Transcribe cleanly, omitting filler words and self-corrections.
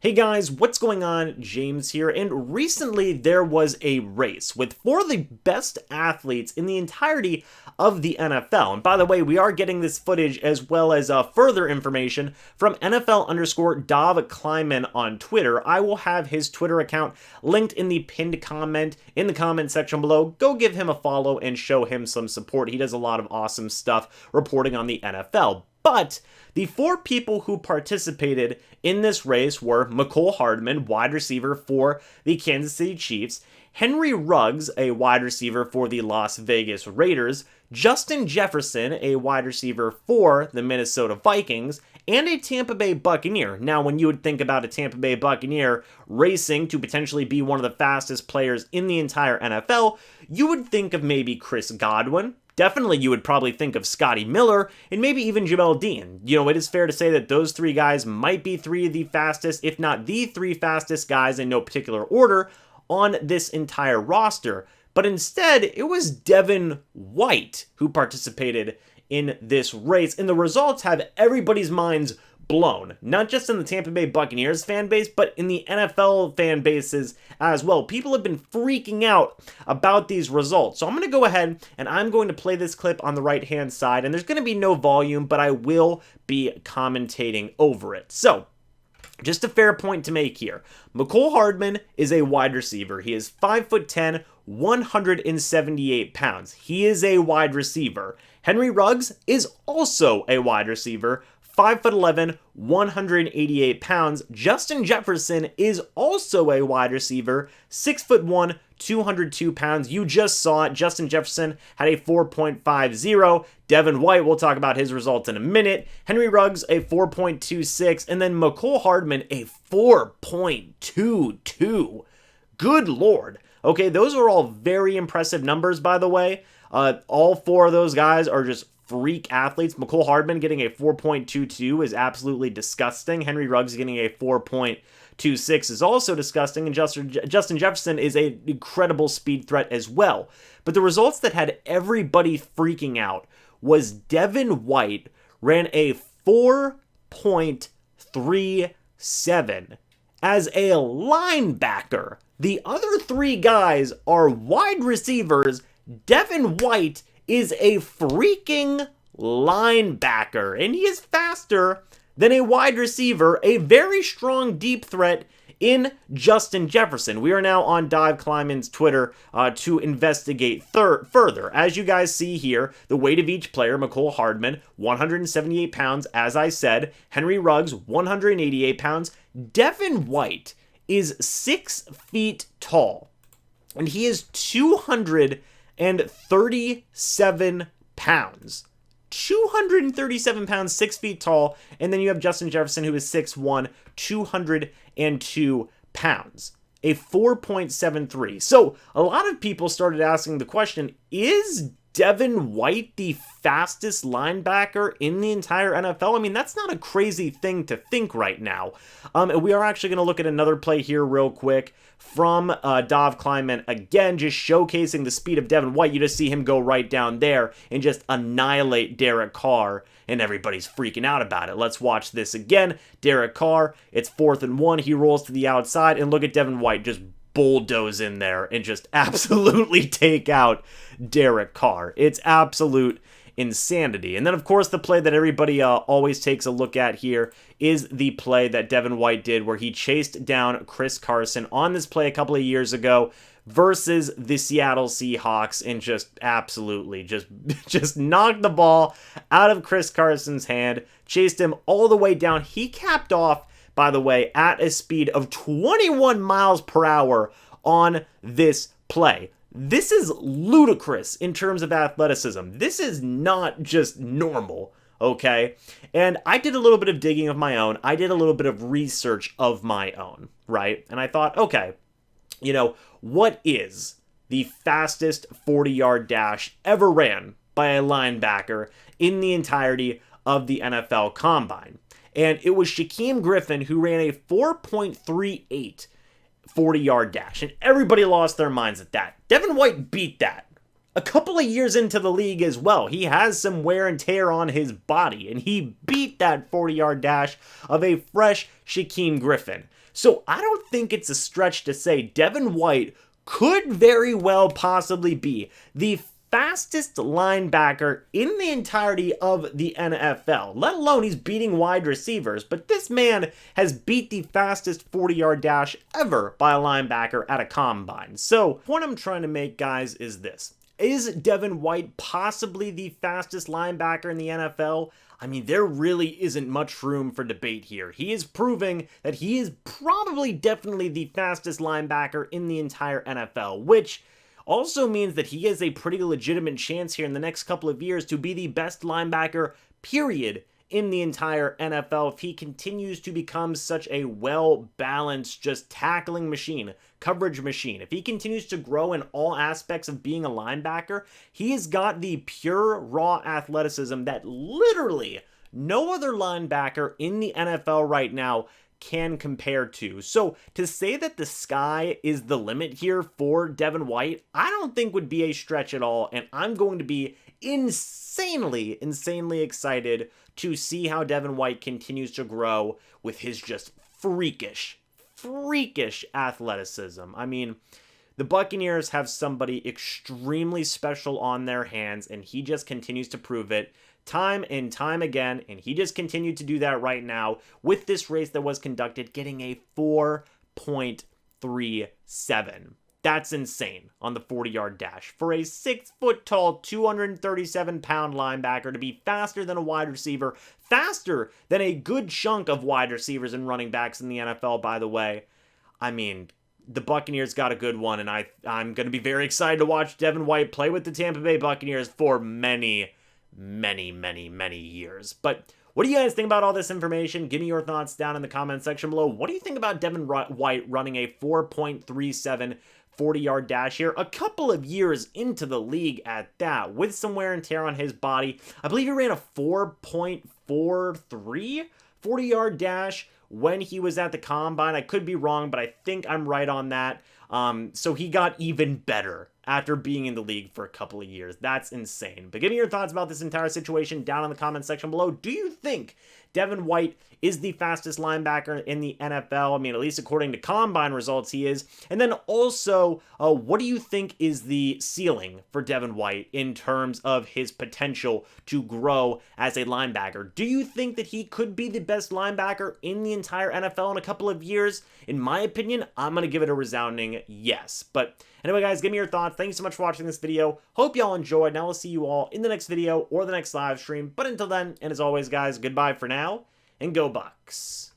Hey guys, what's going on? James here, and recently there was a race with four of the best athletes in the entirety of the NFL. And by the way, we are getting this footage as well as further information from NFL_Dov Kleiman on Twitter. I will have his Twitter account linked in the pinned comment in the comment section below. Go give him a follow and show him some support. He does a lot of awesome stuff reporting on the NFL. But the four people who participated in this race were Mecole Hardman, wide receiver for the Kansas City Chiefs, Henry Ruggs, a wide receiver for the Las Vegas Raiders, Justin Jefferson, a wide receiver for the Minnesota Vikings, and a Tampa Bay Buccaneer. Now, when you would think about a Tampa Bay Buccaneer racing to potentially be one of the fastest players in the entire NFL, you would think of maybe Chris Godwin. Definitely, you would probably think of Scotty Miller and maybe even Jamel Dean. You know, it is fair to say that those three guys might be three of the fastest, if not the three fastest guys in no particular order on this entire roster. But instead, it was Devin White who participated in this race, and the results have everybody's minds blown, not just in the Tampa Bay Buccaneers fan base, but in the NFL fan bases as well. People have been freaking out about these results. So I'm going to go ahead and I'm going to play this clip on the right-hand side, and there's going to be no volume, but I will be commentating over it. So, just a fair point to make here. Mecole Hardman is a wide receiver. He is 5'10", 178 pounds. He is a wide receiver. Henry Ruggs is also a wide receiver, 5'11", 188 pounds. Justin Jefferson is also a wide receiver, 6'1", 202 pounds. You just saw it. Justin Jefferson had a 4.50. Devin White, we'll talk about his results in a minute. Henry Ruggs, a 4.26. And then Mecole Hardman, a 4.22. Good Lord. Okay, those are all very impressive numbers, by the way. All four of those guys are just freak athletes. Mecole Hardman getting a 4.22 is absolutely disgusting. Henry Ruggs getting a 4.26 is also disgusting. And Justin Jefferson is an incredible speed threat as well. But the results that had everybody freaking out was Devin White ran a 4.37 as a linebacker. The other three guys are wide receivers. Devin White is a freaking linebacker, and he is faster than a wide receiver, a very strong deep threat in Justin Jefferson. We are now on Dov Kleiman's Twitter to investigate further. As you guys see here, the weight of each player: Mecole Hardman, 178 pounds, as I said. Henry Ruggs, 188 pounds. Devin White is 6 feet tall, and he is 237 pounds. 237 pounds, 6 feet tall. And then you have Justin Jefferson, who is 6'1", 202 pounds. A 4.73. So a lot of people started asking the question, is Devin White the fastest linebacker in the entire NFL? I mean, that's not a crazy thing to think right now. And we are actually going to look at another play here real quick from Dov Kleiman, again, just showcasing the speed of Devin White. You just see him go right down there and just annihilate Derek Carr, and everybody's freaking out about it. Let's watch this again. Derek Carr, it's 4th and 1. He rolls to the outside, and look at Devin White just bulldoze in there and just absolutely take out Derek Carr. It's absolute insanity. And then, of course, the play that everybody always takes a look at here is the play that Devin White did where he chased down Chris Carson on this play a couple of years ago versus the Seattle Seahawks, and just absolutely just knocked the ball out of Chris Carson's hand, chased him all the way down. He capped off, by the way, at a speed of 21 miles per hour on this play. This is ludicrous in terms of athleticism. This is not just normal, okay? And I did a little bit of digging of my own. I did a little bit of research of my own, right? And I thought, okay, you know, what is the fastest 40-yard dash ever ran by a linebacker in the entirety of the NFL Combine? And it was Shaquem Griffin, who ran a 4.38 40-yard dash, and everybody lost their minds at that. Devin White beat that. a couple of years into the league as well. He has some wear and tear on his body, and he beat that 40-yard dash of a fresh Shaquem Griffin. So I don't think it's a stretch to say Devin White could very well possibly be the fastest linebacker in the entirety of the NFL, let alone he's beating wide receivers, but this man has beat the fastest 40-yard dash ever by a linebacker at a combine. So, the point I'm trying to make, guys, is this. Is Devin White possibly the fastest linebacker in the NFL? I mean, there really isn't much room for debate here. He is proving that he is probably definitely the fastest linebacker in the entire NFL, which also means that he has a pretty legitimate chance here in the next couple of years to be the best linebacker, period, in the entire NFL if he continues to become such a well-balanced, just tackling machine, coverage machine. If he continues to grow in all aspects of being a linebacker, he has got the pure, raw athleticism that literally no other linebacker in the NFL right now can compare to. So to say that the sky is the limit here for Devin White, I don't think would be a stretch at all, and I'm going to be insanely excited to see how Devin White continues to grow with his just freakish athleticism. I mean, the Buccaneers have somebody extremely special on their hands, and he just continues to prove it time and time again, and he just continued to do that right now with this race that was conducted, getting a 4.37. That's insane on the 40-yard dash. For a 6-foot-tall, 237-pound linebacker to be faster than a wide receiver, faster than a good chunk of wide receivers and running backs in the NFL, by the way. I mean, the Buccaneers got a good one, and I'm going to be very excited to watch Devin White play with the Tampa Bay Buccaneers for many years. But what do you guys think about all this information? Give me your thoughts down in the comment section below. What do you think about Devin White running a 4.37 40-yard dash here, a couple of years into the league at that, with some wear and tear on his body? I believe he ran a 4.43 40-yard dash when he was at the combine. I could be wrong, but I think I'm right on that. So he got even better after being in the league for a couple of years. That's insane. But give me your thoughts about this entire situation down in the comment section below. Do you think Devin White is the fastest linebacker in the NFL? I mean, at least according to combine results, he is. And then also, what do you think is the ceiling for Devin White in terms of his potential to grow as a linebacker? Do you think that he could be the best linebacker in the entire NFL in a couple of years? In my opinion, I'm going to give it a resounding yes. But anyway, guys, give me your thoughts. Thank you so much for watching this video. Hope y'all enjoyed. Now I'll see you all in the next video or the next live stream. But until then, and as always, guys, goodbye for now, and go Bucs.